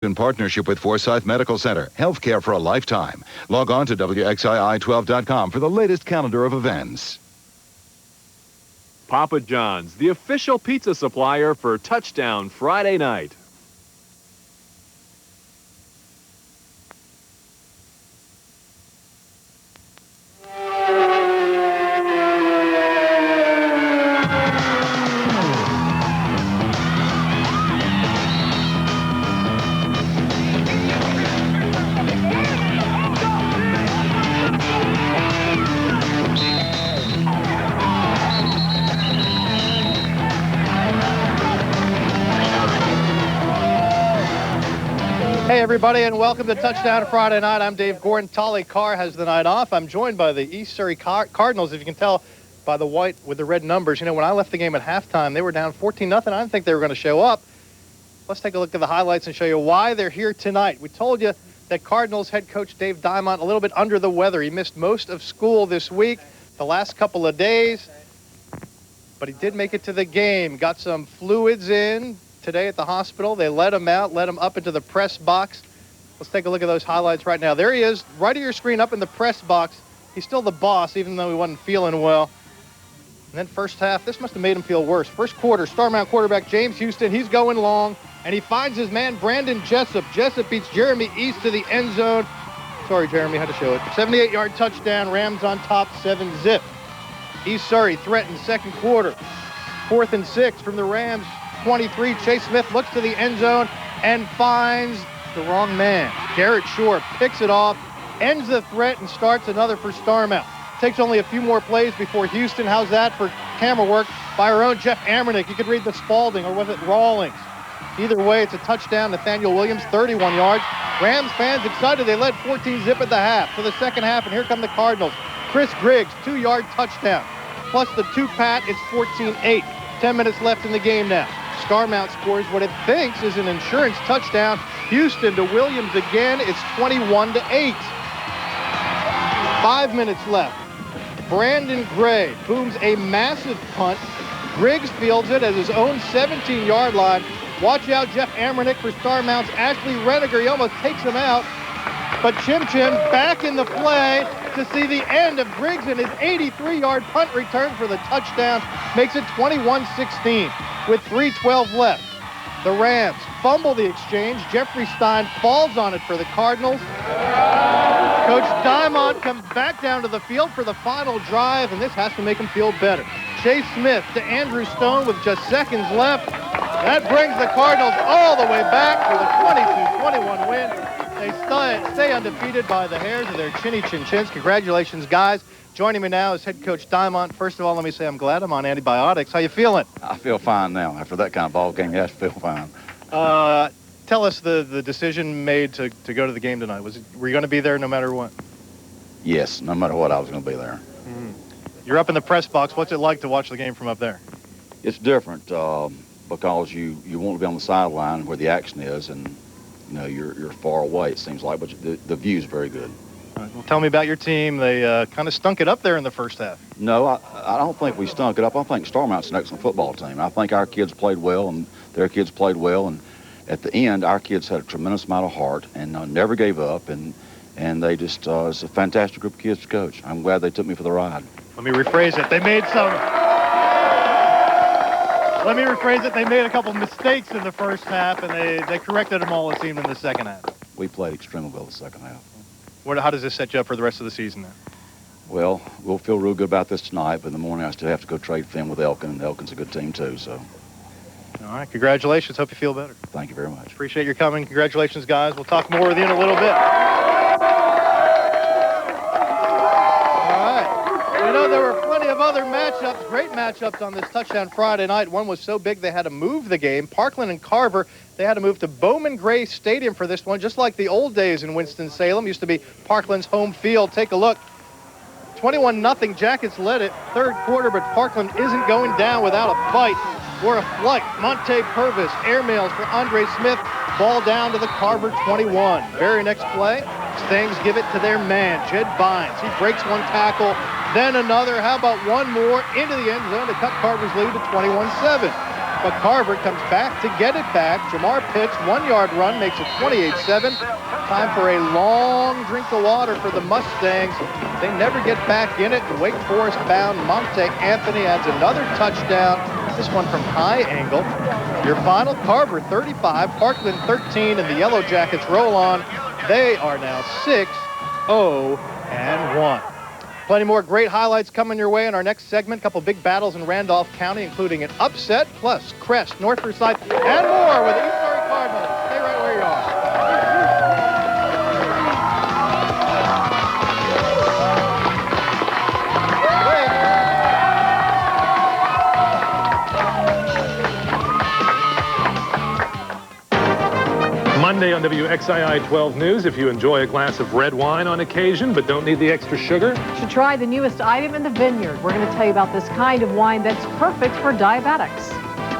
In partnership with Forsyth Medical Center, healthcare for a lifetime. Log on to WXII12.com for the latest calendar of events. Papa John's, the official pizza supplier for Touchdown Friday night. Hey everybody, and welcome to Touchdown Friday Night. I'm Dave Gordon. Tolly Carr has the night off. I'm joined by the East Surry Cardinals. If you can tell by the white with the red numbers, you know, when I left the game at halftime, they were down 14-0. I didn't think they were going to show up. Let's take a look at the highlights and show you why they're here tonight. We told you that Cardinals head coach Dave Diamont a little bit under the weather. He missed most of school this week, the last couple of days, but he did make it to the game. Got some fluids in today at the hospital. They let him out, let him up into the press box. Let's take a look at those highlights right now. There he is, right of your screen, up in the press box. He's still the boss, even though he wasn't feeling well. And then first half, this must have made him feel worse. First quarter, Starmount quarterback James Houston, he's going long, and he finds his man Brandon Jessup. Jessup beats Jeremy East to the end zone. Sorry, Jeremy, had to show it. 78-yard touchdown, Rams on top, 7-zip. East Surry threatened second quarter. 4th and 6 from the Rams. 23, Chase Smith looks to the end zone and finds the wrong man. Garrett Shore picks it off, ends the threat, and starts another for Starmount. Takes only a few more plays before Houston. How's that for camera work by our own Jeff Amernick? You could read the Spalding, or was it Rawlings? Either way, it's a touchdown. Nathaniel Williams, 31 yards. Rams fans excited. They led 14-zip at the half. To the second half, and here come the Cardinals. Chris Griggs, 2-yard touchdown. Plus the 2-pat, it's 14-8. 10 minutes left in the game now. Starmount scores what it thinks is an insurance touchdown. Houston to Williams again. It's 21-8. 5 minutes left. Brandon Gray booms a massive punt. Griggs fields it at his own 17-yard line. Watch out, Jeff Amernick for Starmount's Ashley Reniger. He almost takes him out. But Chim Chim back in the play to see the end of Griggs and his 83-yard punt return for the touchdown. Makes it 21-16 with 3:12 left. The Rams fumble the exchange. Jeffrey Stein falls on it for the Cardinals. Coach Diamont comes back down to the field for the final drive, and this has to make him feel better. Chase Smith to Andrew Stone with just seconds left. That brings the Cardinals all the way back for the 22-21 win. They stay undefeated by the hairs of their chinny chin chins. Congratulations, guys. Joining me now is head coach Diamont. First of all, let me say I'm glad I'm on antibiotics. How you feeling? I feel fine now. After that kind of ball game, yes, I feel fine. Tell us the decision made to go to the game tonight. Were you going to be there no matter what? Yes, no matter what, I was going to be there. Mm-hmm. You're up in the press box. What's it like to watch the game from up there? It's different because you want to be on the sideline where the action is, and you know you're far away. It seems like, but the view is very good. Well, tell me about your team. They kind of stunk it up there in the first half. No, I don't think we stunk it up. I think Starmount's an excellent football team. I think our kids played well, and their kids played well. And at the end, our kids had a tremendous amount of heart and never gave up. And they just, it's a fantastic group of kids to coach. I'm glad they took me for the ride. Let me rephrase it. They made a couple mistakes in the first half, and they corrected them all, it seemed, in the second half. We played extremely well the second half. How does this set you up for the rest of the season then? Well, we'll feel real good about this tonight, but in the morning I still have to go trade film with Elkin, and Elkin's a good team too, so. All right, congratulations. Hope you feel better. Thank you very much. Appreciate your coming. Congratulations, guys. We'll talk more with you in a little bit. All right. You know, there were plenty of other matchups, great matchups on this Touchdown Friday night. One was so big they had to move the game. Parkland and Carver, they had to move to Bowman Gray Stadium for this one, just like the old days in Winston-Salem. Used to be Parkland's home field. Take a look. 21-0, Jackets led it third quarter, but Parkland isn't going down without a fight or a flight. Monte Purvis airmails for Andre Smith. Ball down to the Carver 21. Very next play, Stangs give it to their man, Jed Bynes. He breaks one tackle, then another. How about one more into the end zone to cut Carver's lead to 21-7. but Carver comes back to get it back. Jamar Pitts, 1-yard run, makes it 28-7. Time for a long drink of water for the Mustangs. They never get back in it. Wake Forest bound Monte Anthony adds another touchdown. This one from high angle. Your final, Carver 35, Parkland 13, and the Yellow Jackets roll on. They are now 6-0-1. Plenty more great highlights coming your way in our next segment. A couple big battles in Randolph County, including an upset, plus Crest, North Forsyth, and more with the East Surry Cardinals. Stay right where you are. Monday on WXII 12 News. If you enjoy a glass of red wine on occasion but don't need the extra sugar, You should try the newest item in the vineyard. We're going to tell you about this kind of wine that's perfect for diabetics.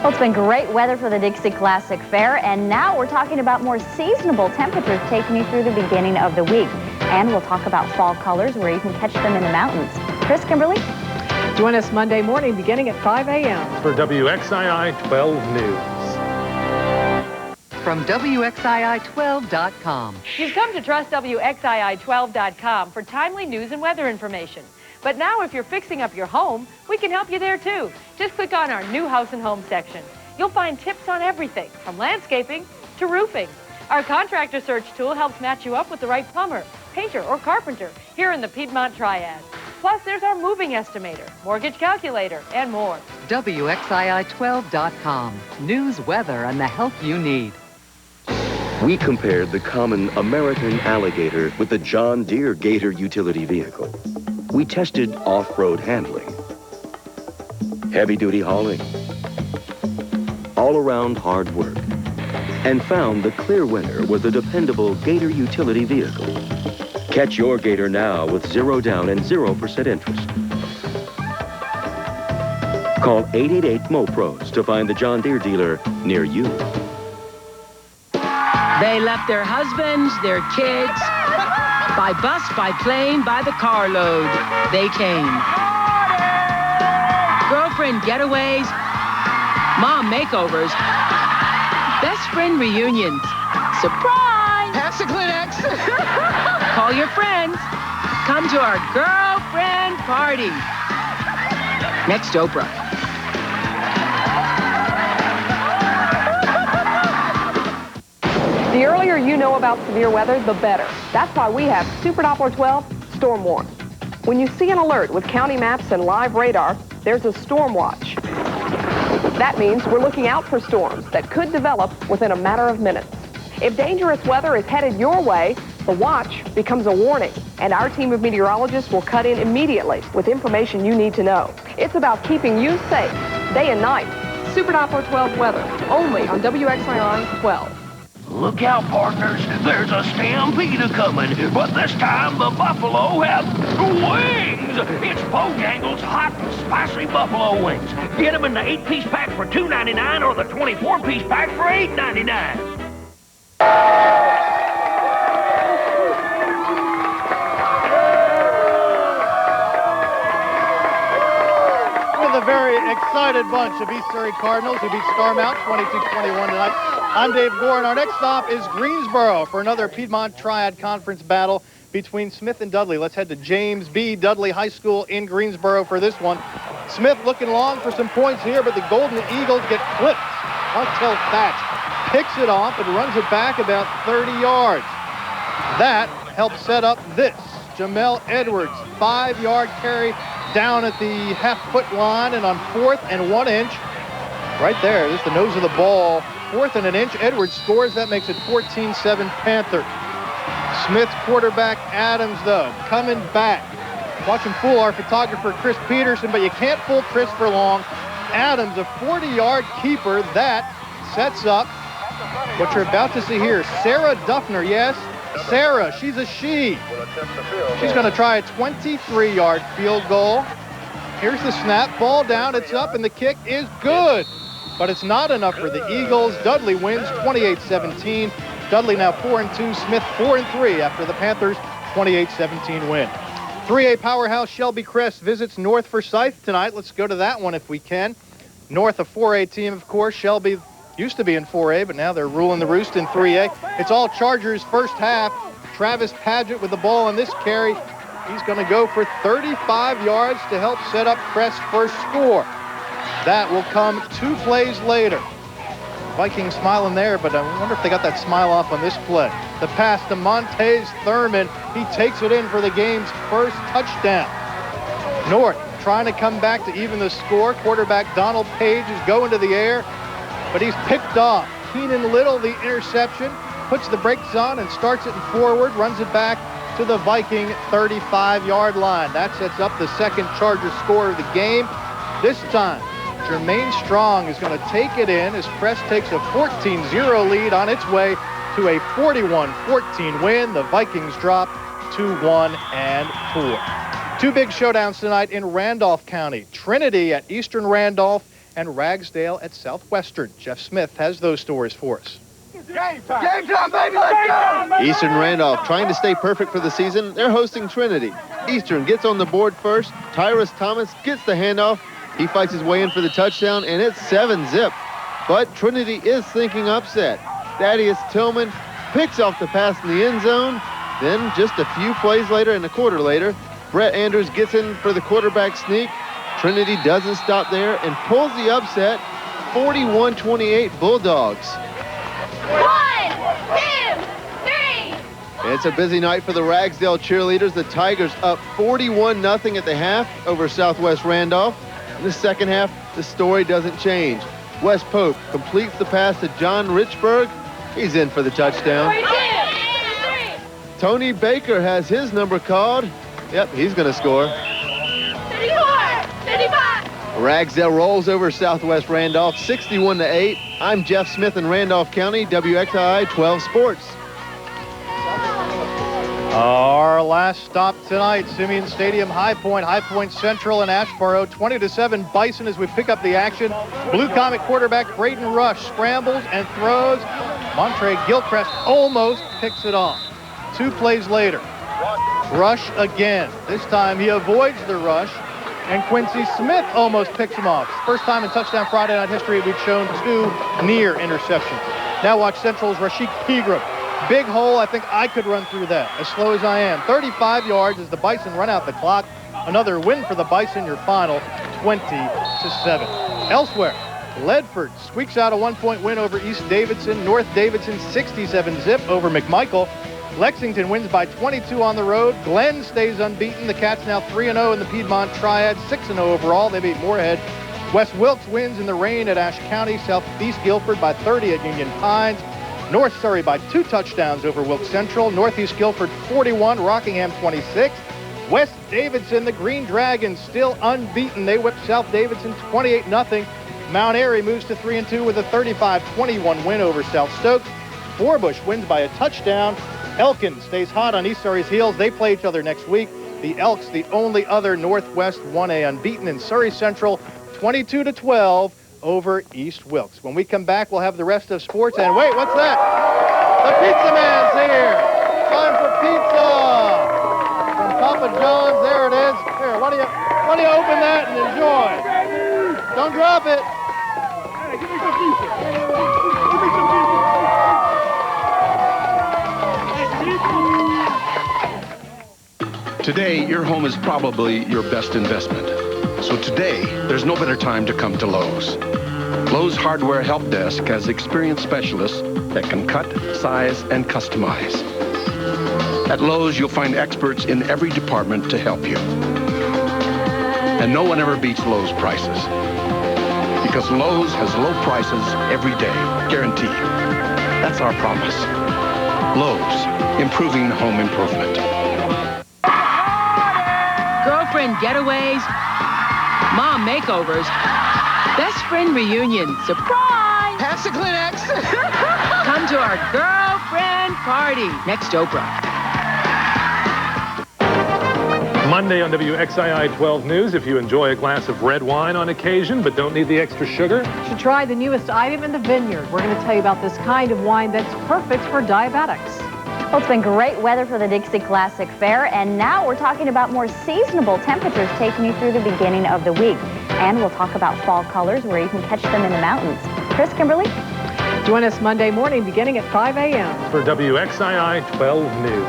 Well, it's been great weather for the Dixie Classic Fair, and now we're talking about more seasonable temperatures taking you through the beginning of the week. And we'll talk about fall colors where you can catch them in the mountains. Chris, Kimberly? Join us Monday morning beginning at 5 a.m. for WXII 12 News. From WXII12.com. You've come to trust WXII12.com for timely news and weather information. But now if you're fixing up your home, we can help you there too. Just click on our new House and Home section. You'll find tips on everything from landscaping to roofing. Our contractor search tool helps match you up with the right plumber, painter, or carpenter here in the Piedmont Triad. Plus, there's our moving estimator, mortgage calculator, and more. WXII12.com. News, weather, and the help you need. We compared the common American alligator with the John Deere Gator utility vehicle. We tested off-road handling, heavy-duty hauling, all-around hard work, and found the clear winner was the dependable Gator utility vehicle. Catch your Gator now with 0 down and 0% interest. Call 888-MOPROS to find the John Deere dealer near you. They left their husbands, their kids, by bus, by plane, by the carload. They came. Girlfriend getaways, mom makeovers, best friend reunions. Surprise! Pass the Kleenex. Call your friends. Come to our girlfriend party. Next Oprah. The earlier you know about severe weather, the better. That's why we have Super Doppler 12 Storm Warn. When you see an alert with county maps and live radar, there's a storm watch. That means we're looking out for storms that could develop within a matter of minutes. If dangerous weather is headed your way, the watch becomes a warning, and our team of meteorologists will cut in immediately with information you need to know. It's about keeping you safe day and night. Super Doppler 12 weather, only on WXII 12. Look out, partners. There's a stampede a-coming, but this time the buffalo have wings. It's Bojangles hot and spicy buffalo wings. Get them in the 8-piece pack for $2.99 or the 24-piece pack for $8.99. With a very excited bunch of East Surry Cardinals who beat Starmount 22-21 tonight. I'm Dave Gore, and our next stop is Greensboro for another Piedmont Triad Conference battle between Smith and Dudley. Let's head to James B. Dudley High School in Greensboro for this one. Smith looking long for some points here, but the Golden Eagles get flipped until Thatch picks it off and runs it back about 30 yards. That helps set up this. Jamel Edwards, 5-yard carry down at the half-foot line, and on 4th and 1 inch, right there, this is the nose of the ball. 4th and an inch, Edwards scores. That makes it 14-7 Panther. Smith's quarterback, Adams, though, coming back. Watch him fool our photographer, Chris Peterson, but you can't fool Chris for long. Adams, a 40-yard keeper. That sets up what you're about to see here. Sarah Duffner, yes, Sarah, she's a she. She's going to try a 23-yard field goal. Here's the snap, ball down, it's up, and the kick is good. But it's not enough for the Eagles. Dudley wins 28-17. Dudley now 4-2, Smith 4-3 after the Panthers' 28-17 win. 3A powerhouse Shelby Crest visits North Forsyth tonight. Let's go to that one if we can. North, a 4A team, of course. Shelby used to be in 4A, but now they're ruling the roost in 3A. It's all Chargers first half. Travis Padgett with the ball on this carry. He's going to go for 35 yards to help set up Crest's first score. That will come 2 plays later. Vikings smiling there, but I wonder if they got that smile off on this play. The pass to Montez Thurman. He takes it in for the game's first touchdown. North trying to come back to even the score. Quarterback Donald Page is going to the air, but he's picked off. Keenan Little, the interception, puts the brakes on and starts it forward, runs it back to the Viking 35-yard line. That sets up the second Charger score of the game. This time, Jermaine Strong is going to take it in as Crest takes a 14-0 lead on its way to a 41-14 win. The Vikings drop to 1-4. 2 big showdowns tonight in Randolph County. Trinity at Eastern Randolph and Ragsdale at Southwestern. Jeff Smith has those stories for us. Game time, baby, let's go! Eastern Randolph trying to stay perfect for the season. They're hosting Trinity. Eastern gets on the board first. Tyrus Thomas gets the handoff. He fights his way in for the touchdown, and it's 7-zip. But Trinity is thinking upset. Thaddeus Tillman picks off the pass in the end zone. Then just a few plays later and a quarter later, Brett Andrews gets in for the quarterback sneak. Trinity doesn't stop there and pulls the upset. 41-28 Bulldogs. 1, 2, 3. It's a busy night for the Ragsdale cheerleaders. The Tigers up 41-0 at the half over Southwest Randolph. In the second half, the story doesn't change. Wes Pope completes the pass to John Richburg. He's in for the touchdown. 2, 3. Tony Baker has his number called. Yep, he's going to score. 34, 35. Ragsdale rolls over Southwest Randolph 61-8. I'm Jeff Smith in Randolph County, WXII 12 Sports. Our last stop tonight, Simeon Stadium, High Point Central and Ashboro. 20-7 Bison as we pick up the action. Blue Comet quarterback Braden Rush scrambles and throws. Montre Gilchrist almost picks it off. 2 plays later, Rush again. This time he avoids the rush, and Quincy Smith almost picks him off. First time in Touchdown Friday Night history we've shown 2 near interceptions. Now watch Central's Rashik Pegram. Big hole, I think I could run through that, as slow as I am. 35 yards as the Bison run out the clock. Another win for the Bison, your final 20-7. Elsewhere, Ledford squeaks out a 1-point win over East Davidson. North Davidson 67-zip over McMichael. Lexington wins by 22 on the road. Glenn stays unbeaten. The Cats now 3-0 in the Piedmont Triad, 6-0 overall. They beat Moorhead. West Wilkes wins in the rain at Ashe County. Southeast Guilford by 30 at Union Pines. North Surry by 2 touchdowns over Wilkes Central. Northeast Guilford 41, Rockingham 26. West Davidson, the Green Dragons, still unbeaten. They whipped South Davidson 28-0. Mount Airy moves to 3-2 with a 35-21 win over South Stokes. Forbush wins by a touchdown. Elkin stays hot on East Surrey's heels. They play each other next week. The Elks, the only other Northwest 1A unbeaten in Surrey Central, 22-12 over East Wilkes. When we come back, we'll have the rest of sports. And wait, what's that? The Pizza Man's here. Time for pizza from Papa John's. There it is. Here, why don't you open that and enjoy? Don't drop it. Hey, give me some pizza. Give me some pizza. Today, your home is probably your best investment. So today, there's no better time to come to Lowe's. Lowe's Hardware Help Desk has experienced specialists that can cut, size, and customize. At Lowe's, you'll find experts in every department to help you. And no one ever beats Lowe's prices. Because Lowe's has low prices every day, guaranteed. That's our promise. Lowe's, improving home improvement. Girlfriend getaways, mom makeovers, best friend reunion, surprise! Pass the Kleenex. Come to our girlfriend party next Oprah. Monday on WXII 12 News. If you enjoy a glass of red wine on occasion but don't need the extra sugar, you should try the newest item in the Vineyard. We're going to tell you about this kind of wine that's perfect for diabetics. Well, it's been great weather for the Dixie Classic Fair, and now we're talking about more seasonable temperatures taking you through the beginning of the week. And we'll talk about fall colors where you can catch them in the mountains. Chris, Kimberly? Join us Monday morning beginning at 5 a.m. For WXII 12 News.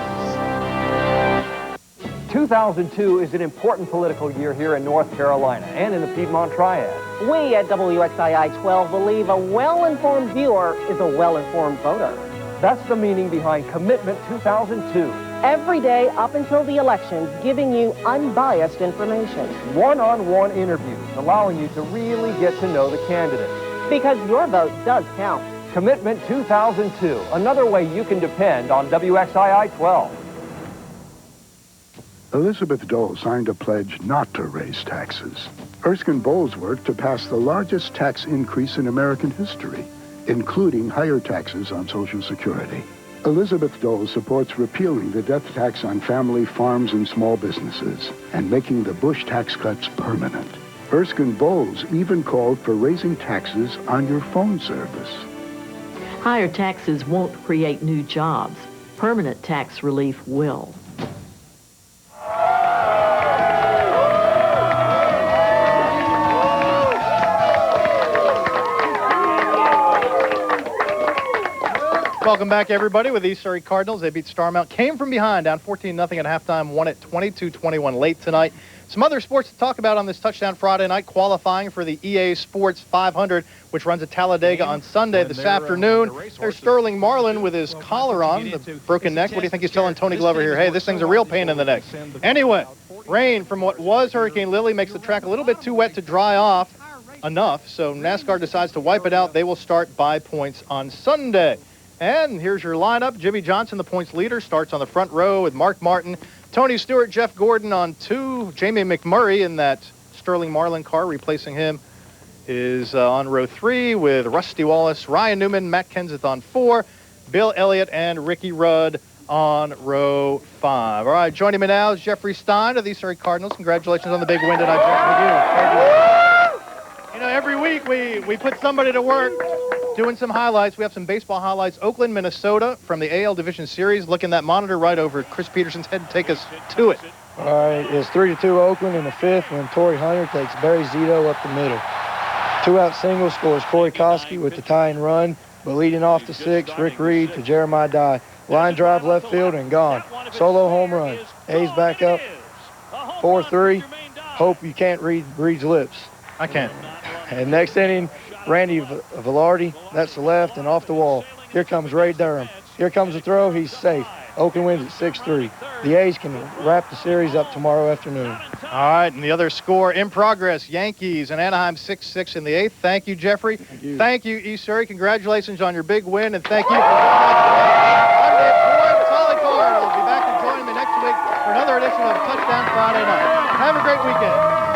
2002 is an important political year here in North Carolina and in the Piedmont Triad. We at WXII 12 believe a well-informed viewer is a well-informed voter. That's the meaning behind Commitment 2002. Every day up until the elections, giving you unbiased information. One-on-one interviews, allowing you to really get to know the candidates. Because your vote does count. Commitment 2002, another way you can depend on WXII 12. Elizabeth Dole signed a pledge not to raise taxes. Erskine Bowles worked to pass the largest tax increase in American history, including higher taxes on Social Security. Elizabeth Dole supports repealing the death tax on family farms and small businesses and making the Bush tax cuts permanent. Erskine Bowles even called for raising taxes on your phone service. Higher taxes won't create new jobs. Permanent tax relief will. Welcome back, everybody, with the Surry Cardinals. They beat Starmount, came from behind, down 14-0 at halftime, won it 22-21 late tonight. Some other sports to talk about on this Touchdown Friday night, qualifying for the EA Sports 500, which runs at Talladega on Sunday this afternoon. There's Sterling Marlin with his collar on, the broken neck. What do you think he's telling Tony Glover here? Hey, this thing's a real pain in the neck. Anyway, rain from what was Hurricane Lily makes the track a little bit too wet to dry off enough, so NASCAR decides to wipe it out. They will start by points on Sunday. And here's your lineup. Jimmy Johnson, the points leader, starts on the front row with Mark Martin, Tony Stewart, Jeff Gordon on 2. Jamie McMurray in that Sterling Marlin car, replacing him, is on row 3 with Rusty Wallace, Ryan Newman, Matt Kenseth on 4, Bill Elliott, and Ricky Rudd on row 5. All right, joining me now is Jeffrey Stein of the Surry Cardinals. Congratulations on the big win tonight, Jeff. You know, every week we put somebody to work doing some highlights. We have some baseball highlights. Oakland, Minnesota from the AL Division Series. Look in that monitor right over Chris Peterson's head. Take us to it. All right, it's 3-2 Oakland in the 5th when Torrey Hunter takes Barry Zito up the middle. 2-out single scores Corey Koski with the tying run, but leading off the 6th, Rick Reed to Jeremiah Dye. Line drive left field and gone. Solo home run. A's back up 4-3. Hope you can't read Reed's lips. I can't. And next inning, Randy Velarde, that's the left, and off the wall. Here comes Ray Durham. Here comes the throw. He's safe. Oakland wins at 6-3. The A's can wrap the series up tomorrow afternoon. All right, and the other score in progress, Yankees and Anaheim 6-6 in the 8th. Thank you, Jeffrey. Thank you, East Surry. Congratulations on your big win, and thank you for joining us today. I'm Dave Gordon. Tolly Card will be back to join me next week for another edition of Touchdown Friday Night. Have a great weekend.